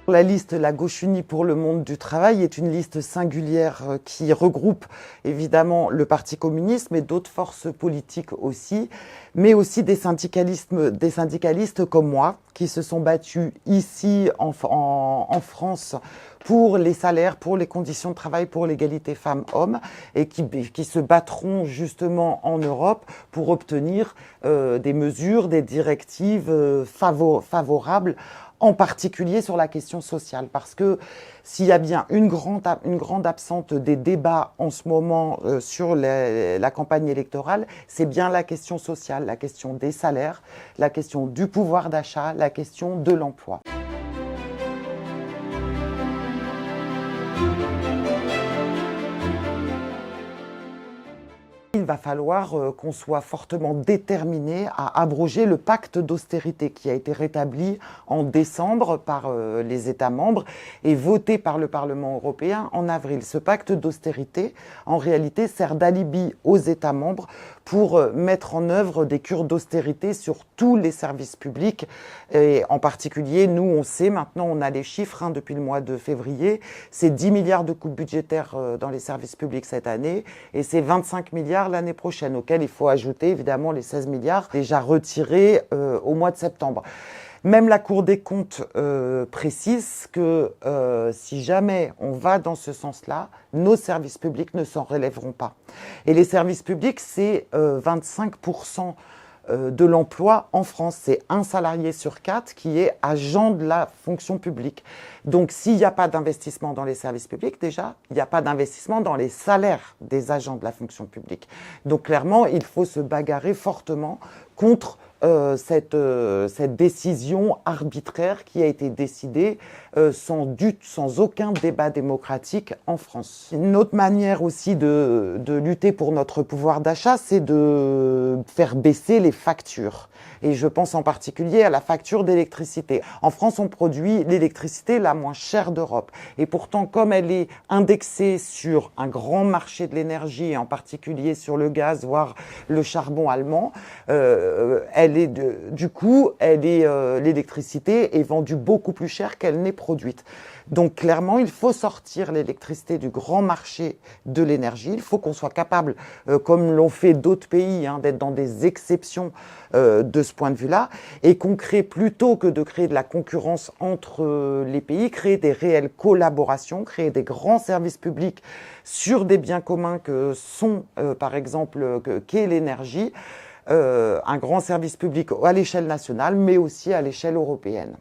La liste La Gauche Unie pour le monde du travail est une liste singulière qui regroupe évidemment le Parti communiste, mais d'autres forces politiques aussi, mais aussi des syndicalistes comme moi, qui se sont battus ici en France pour les salaires, pour les conditions de travail, pour l'égalité femmes-hommes, et qui se battront justement en Europe pour obtenir des mesures, des directives favorables, en particulier sur la question sociale. Parce que s'il y a bien une grande absente des débats en ce moment sur la campagne électorale, c'est bien la question sociale, la question des salaires, la question du pouvoir d'achat, la question de l'emploi. Il va falloir qu'on soit fortement déterminé à abroger le pacte d'austérité qui a été rétabli en décembre par les États membres et voté par le Parlement européen en avril. Ce pacte d'austérité, en réalité, sert d'alibi aux États membres pour mettre en œuvre des cures d'austérité sur tous les services publics. Et en particulier, nous, on sait, maintenant, on a les chiffres depuis le mois de février, c'est 10 milliards de coupes budgétaires dans les services publics cette année et c'est 25 milliards l'année prochaine, auquel il faut ajouter évidemment les 16 milliards déjà retirés au mois de septembre. Même la Cour des comptes précise que si jamais on va dans ce sens-là, nos services publics ne s'en relèveront pas. Et les services publics, c'est 25% de l'emploi en France. C'est un salarié sur 4 qui est agent de la fonction publique. Donc s'il n'y a pas d'investissement dans les services publics, déjà, il n'y a pas d'investissement dans les salaires des agents de la fonction publique. Donc clairement, il faut se bagarrer fortement contre cette décision arbitraire qui a été décidée sans aucun débat démocratique en France. Une autre manière aussi de lutter pour notre pouvoir d'achat, c'est de faire baisser les factures. Et je pense en particulier à la facture d'électricité. En France, on produit l'électricité la moins chère d'Europe. Et pourtant, comme elle est indexée sur un grand marché de l'énergie, en particulier sur le gaz, voire le charbon allemand, l'électricité est vendue beaucoup plus cher qu'elle n'est produite. Donc clairement, il faut sortir l'électricité du grand marché de l'énergie. Il faut qu'on soit capable, comme l'ont fait d'autres pays, d'être dans des exceptions de ce point de vue-là, et qu'on crée, plutôt que de créer de la concurrence entre les pays, créer des réelles collaborations, créer des grands services publics sur des biens communs que sont, par exemple, qu'est l'énergie, un grand service public à l'échelle nationale, mais aussi à l'échelle européenne.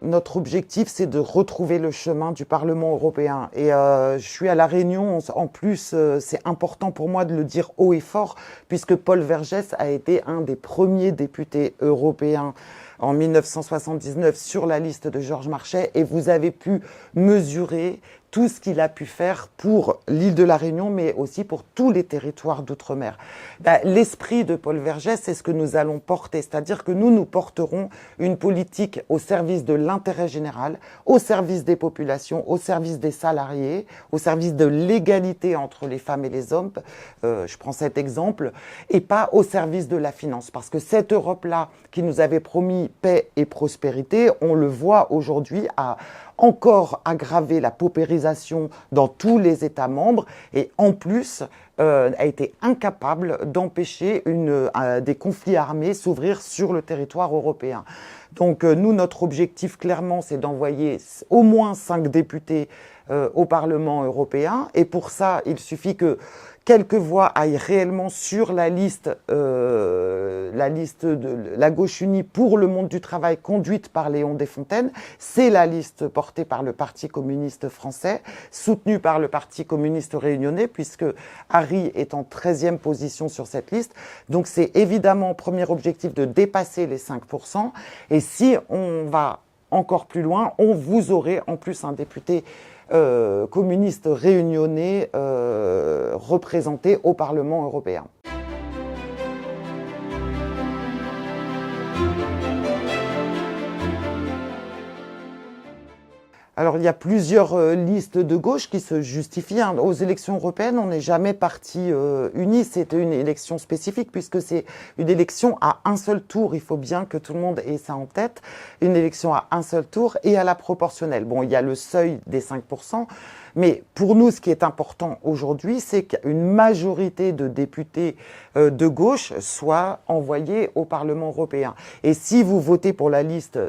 Notre objectif, c'est de retrouver le chemin du Parlement européen. Et je suis à La Réunion, en plus, c'est important pour moi de le dire haut et fort, puisque Paul Vergès a été un des premiers députés européens en 1979 sur la liste de Georges Marchais, et vous avez pu mesurer tout ce qu'il a pu faire pour l'île de La Réunion, mais aussi pour tous les territoires d'outre-mer. L'esprit de Paul Vergès, c'est ce que nous allons porter, c'est-à-dire que nous porterons une politique au service de l'intérêt général, au service des populations, au service des salariés, au service de l'égalité entre les femmes et les hommes, je prends cet exemple, et pas au service de la finance. Parce que cette Europe-là, qui nous avait promis paix et prospérité, on le voit aujourd'hui à encore aggraver la paupérisation dans tous les États membres et en plus a été incapable d'empêcher des conflits armés s'ouvrir sur le territoire européen. Donc nous, notre objectif clairement, c'est d'envoyer au moins 5 députés au Parlement européen, et pour ça, il suffit que quelques voix aillent réellement sur la liste de la Gauche Unie pour le monde du travail conduite par Léon Desfontaines. C'est la liste portée par le Parti communiste français, soutenue par le Parti communiste réunionnais, puisque Harry est en 13e position sur cette liste. Donc c'est évidemment, premier objectif, de dépasser les 5%. Et si on va encore plus loin, vous aurez en plus un député communiste réunionnais représenté au Parlement européen. Alors, il y a plusieurs listes de gauche qui se justifient, hein. Aux élections européennes, on n'est jamais parti unis. C'était une élection spécifique puisque c'est une élection à un seul tour. Il faut bien que tout le monde ait ça en tête. Une élection à un seul tour et à la proportionnelle. Bon, il y a le seuil des 5%. Mais pour nous, ce qui est important aujourd'hui, c'est qu'une majorité de députés de gauche soient envoyés au Parlement européen. Et si vous votez pour la liste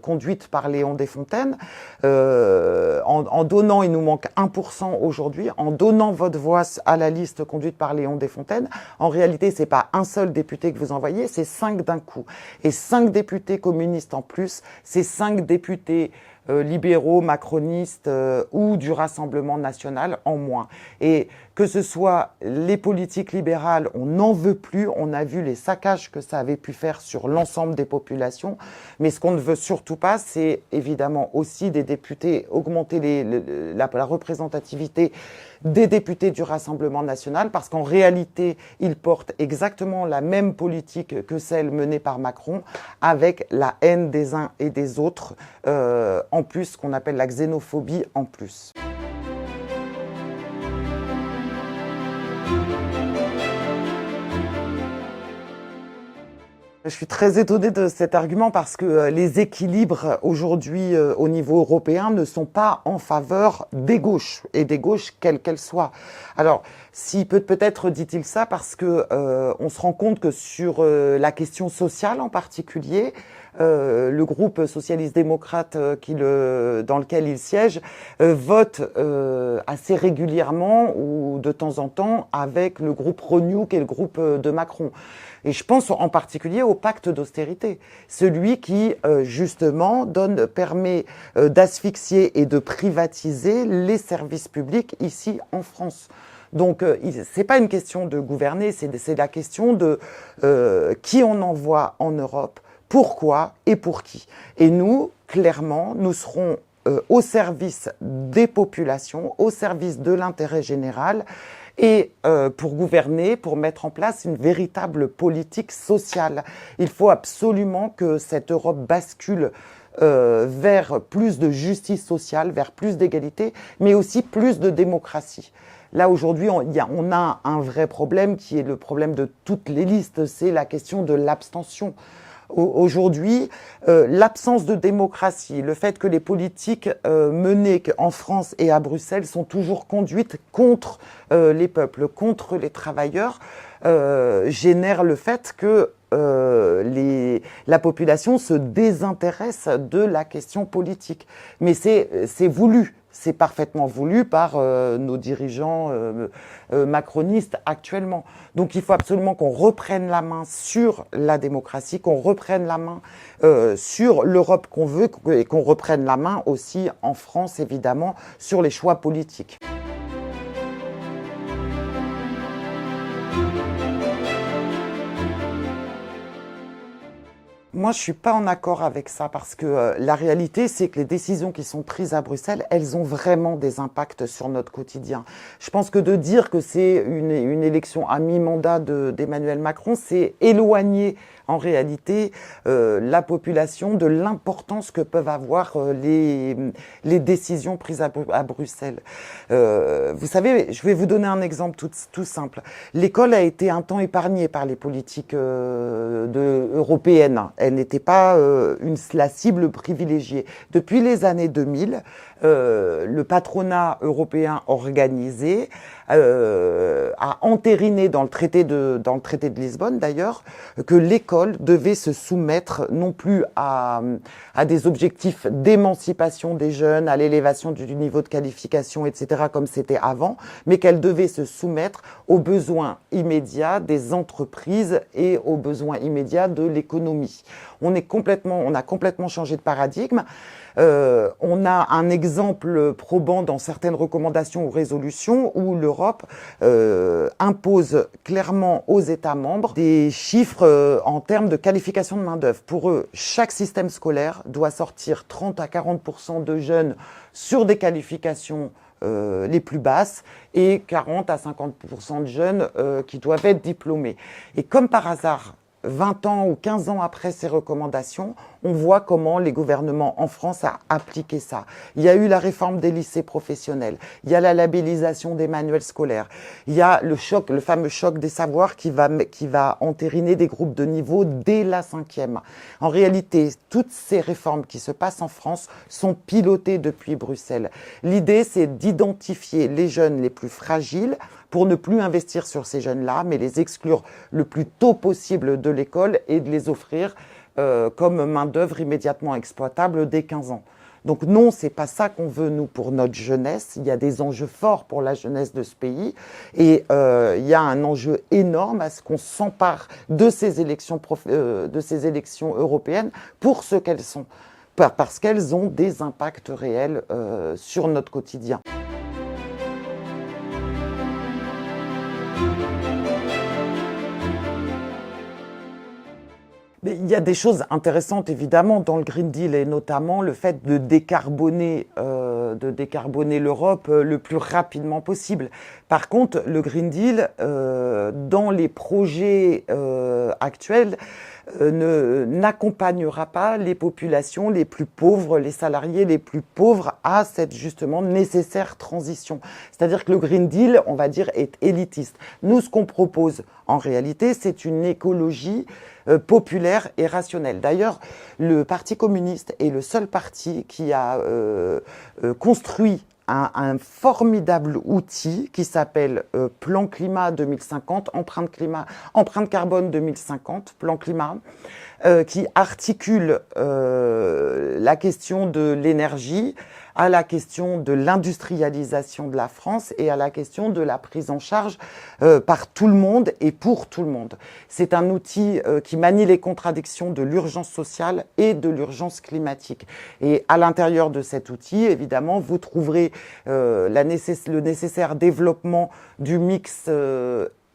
conduite par Léon Desfontaines, en donnant, il nous manque 1% aujourd'hui, en donnant votre voix à la liste conduite par Léon Desfontaines, en réalité, c'est pas un seul député que vous envoyez, c'est 5 d'un coup. Et 5 députés communistes en plus, c'est 5 députés libéraux, macronistes ou du Rassemblement national en moins. Et que ce soit les politiques libérales, on n'en veut plus, on a vu les saccages que ça avait pu faire sur l'ensemble des populations, mais ce qu'on ne veut surtout pas, c'est évidemment aussi des députés, augmenter la représentativité des députés du Rassemblement national, parce qu'en réalité, ils portent exactement la même politique que celle menée par Macron, avec la haine des uns et des autres, en plus, ce qu'on appelle la xénophobie en plus. Je suis très étonnée de cet argument parce que les équilibres aujourd'hui au niveau européen ne sont pas en faveur des gauches, et des gauches quelles qu'elles soient. Alors, si peut-être dit-il ça parce que on se rend compte que sur la question sociale en particulier, le groupe socialiste-démocrate dans lequel il siège vote assez régulièrement ou de temps en temps avec le groupe Renew qui est le groupe de Macron. Et je pense en particulier au pacte d'austérité, celui qui justement permet d'asphyxier et de privatiser les services publics ici en France. Donc, c'est pas une question de gouverner, c'est la question de qui on envoie en Europe, pourquoi et pour qui. Et nous, clairement, nous serons au service des populations, au service de l'intérêt général, et pour gouverner, pour mettre en place une véritable politique sociale. Il faut absolument que cette Europe bascule vers plus de justice sociale, vers plus d'égalité, mais aussi plus de démocratie. Là, aujourd'hui, on a un vrai problème qui est le problème de toutes les listes, c'est la question de l'abstention. Aujourd'hui, l'absence de démocratie, le fait que les politiques menées en France et à Bruxelles sont toujours conduites contre les peuples, contre les travailleurs, génère le fait que la population se désintéresse de la question politique. Mais c'est voulu. C'est parfaitement voulu par nos dirigeants macronistes actuellement. Donc il faut absolument qu'on reprenne la main sur la démocratie, qu'on reprenne la main sur l'Europe qu'on veut et qu'on reprenne la main aussi en France, évidemment, sur les choix politiques. Moi, je suis pas en accord avec ça parce que la réalité, c'est que les décisions qui sont prises à Bruxelles, elles ont vraiment des impacts sur notre quotidien. Je pense que de dire que c'est une élection à mi-mandat d'Emmanuel Macron, c'est éloigner en réalité la population de l'importance que peuvent avoir les décisions prises à Bruxelles. Vous savez, je vais vous donner un exemple tout simple. L'école a été un temps épargnée par les politiques européennes. Elle n'était pas la cible privilégiée. Depuis les années 2000, le patronat européen organisé a entériné dans le traité de Lisbonne d'ailleurs que l'école devait se soumettre non plus à des objectifs d'émancipation des jeunes, à l'élévation du niveau de qualification, etc. comme c'était avant, mais qu'elle devait se soumettre aux besoins immédiats des entreprises et aux besoins immédiats de l'économie. On a complètement changé de paradigme. On a un exemple probant dans certaines recommandations ou résolutions où l'Europe impose clairement aux États membres des chiffres en termes de qualification de main-d'œuvre. Pour eux, chaque système scolaire doit sortir 30 à 40% de jeunes sur des qualifications les plus basses et 40 à 50% de jeunes qui doivent être diplômés. Et comme par hasard, 20 ans ou 15 ans après ces recommandations, on voit comment les gouvernements en France a appliqué ça. Il y a eu la réforme des lycées professionnels, il y a la labellisation des manuels scolaires, il y a le fameux choc des savoirs qui va entériner des groupes de niveau dès la 5e. En réalité, toutes ces réformes qui se passent en France sont pilotées depuis Bruxelles. L'idée, c'est d'identifier les jeunes les plus fragiles pour ne plus investir sur ces jeunes-là, mais les exclure le plus tôt possible de l'école et de les offrir comme main-d'œuvre immédiatement exploitable dès 15 ans. Donc non, c'est pas ça qu'on veut, nous, pour notre jeunesse. Il y a des enjeux forts pour la jeunesse de ce pays. Et il y a un enjeu énorme à ce qu'on s'empare de ces élections européennes pour ce qu'elles sont. Parce qu'elles ont des impacts réels sur notre quotidien. Mais il y a des choses intéressantes évidemment dans le Green Deal et notamment le fait de décarboner l'Europe le plus rapidement possible. Par contre, le Green Deal, dans les projets actuels, n'accompagnera pas les populations les plus pauvres, les salariés les plus pauvres à cette justement nécessaire transition. C'est-à-dire que le Green Deal, on va dire, est élitiste. Nous, ce qu'on propose en réalité, c'est une écologie populaire et rationnelle. D'ailleurs, le Parti communiste est le seul parti qui a construit un formidable outil qui s'appelle Plan Climat 2050, empreinte carbone 2050, Plan Climat, qui articule la question de l'énergie à la question de l'industrialisation de la France et à la question de la prise en charge par tout le monde et pour tout le monde. C'est un outil qui manie les contradictions de l'urgence sociale et de l'urgence climatique. Et à l'intérieur de cet outil, évidemment, vous trouverez le nécessaire développement du mix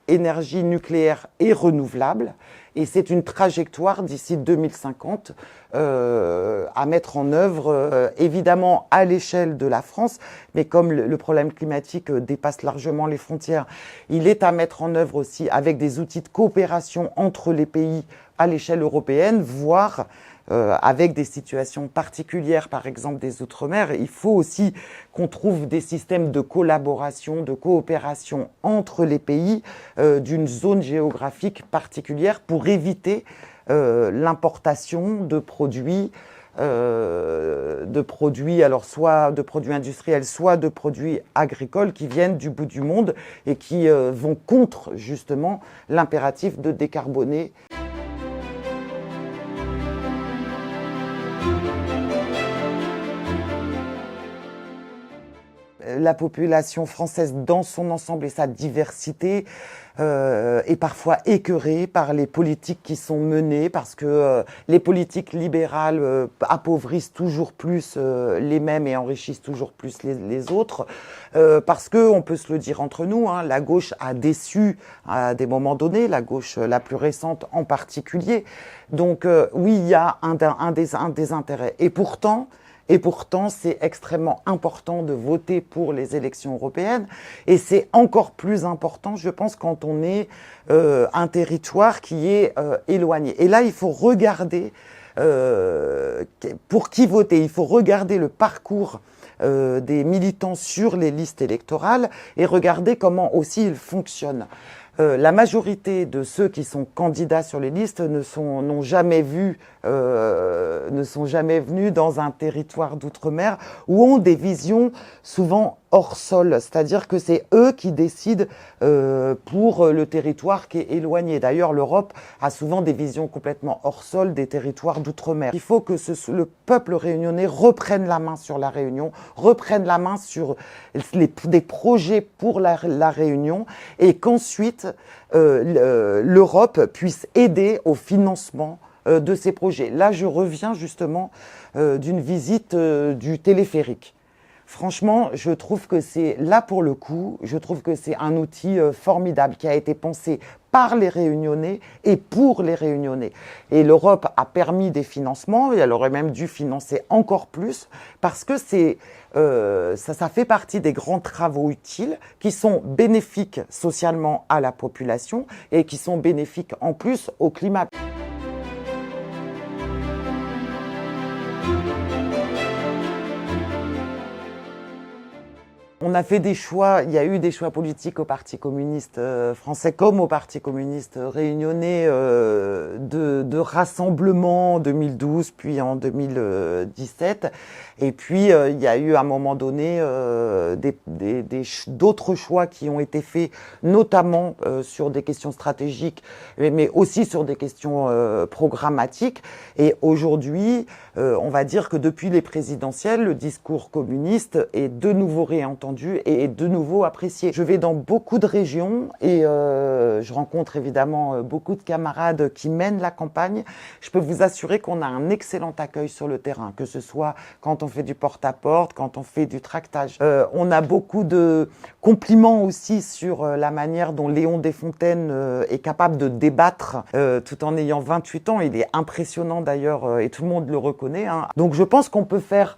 énergie nucléaire et renouvelable. Et c'est une trajectoire d'ici 2050 à mettre en œuvre, évidemment à l'échelle de la France, mais comme le problème climatique dépasse largement les frontières, il est à mettre en œuvre aussi avec des outils de coopération entre les pays à l'échelle européenne, voire avec des situations particulières, par exemple des Outre-mer. Il faut aussi qu'on trouve des systèmes de collaboration, de coopération entre les pays d'une zone géographique particulière pour éviter l'importation de produits, alors soit de produits industriels, soit de produits agricoles qui viennent du bout du monde et qui vont contre justement l'impératif de décarboner. La population française dans son ensemble et sa diversité est parfois écœurée par les politiques qui sont menées parce que les politiques libérales appauvrissent toujours plus les mêmes et enrichissent toujours plus les autres. Parce que, on peut se le dire entre nous, hein, la gauche a déçu à des moments donnés, la gauche la plus récente en particulier. Donc oui, il y a un désintérêt. Et pourtant, c'est extrêmement important de voter pour les élections européennes. Et c'est encore plus important, je pense, quand on est un territoire qui est éloigné. Et là, il faut regarder pour qui voter. Il faut regarder le parcours des militants sur les listes électorales et regarder comment aussi ils fonctionnent. La majorité de ceux qui sont candidats sur les listes ne sont jamais venus dans un territoire d'outre-mer où ont des visions souvent hors sol, c'est-à-dire que c'est eux qui décident pour le territoire qui est éloigné. D'ailleurs, l'Europe a souvent des visions complètement hors sol des territoires d'outre-mer. Il faut que le peuple réunionnais reprenne la main sur la Réunion, reprenne la main sur des projets pour la Réunion et qu'ensuite l'Europe puisse aider au financement de ces projets. Là, je reviens justement d'une visite du téléphérique. Franchement, je trouve que c'est, là pour le coup, je trouve que c'est un outil formidable qui a été pensé par les Réunionnais et pour les Réunionnais. Et l'Europe a permis des financements, et elle aurait même dû financer encore plus, parce que ça fait partie des grands travaux utiles qui sont bénéfiques socialement à la population et qui sont bénéfiques en plus au climat. on a fait des choix, il y a eu des choix politiques au Parti communiste français comme au Parti communiste réunionnais de rassemblement en 2012 puis en 2017. Et puis il y a eu à un moment donné d'autres choix qui ont été faits, notamment sur des questions stratégiques, mais aussi sur des questions programmatiques. Et aujourd'hui, on va dire que depuis les présidentielles, le discours communiste est de nouveau réentendu et est de nouveau apprécié. Je vais dans beaucoup de régions et je rencontre évidemment beaucoup de camarades qui mènent la campagne. Je peux vous assurer qu'on a un excellent accueil sur le terrain, que ce soit quand on fait du porte-à-porte, quand on fait du tractage. On a beaucoup de compliments aussi sur la manière dont Léon Desfontaines est capable de débattre tout en ayant 28 ans. Il est impressionnant d'ailleurs et tout le monde le reconnaît, hein. Donc je pense qu'on peut faire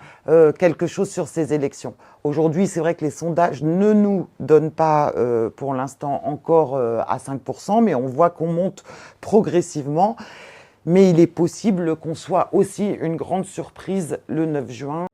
quelque chose sur ces élections. Aujourd'hui, c'est vrai que les sondages ne nous donnent pas pour l'instant encore à 5%, mais on voit qu'on monte progressivement. Mais il est possible qu'on soit aussi une grande surprise le 9 juin.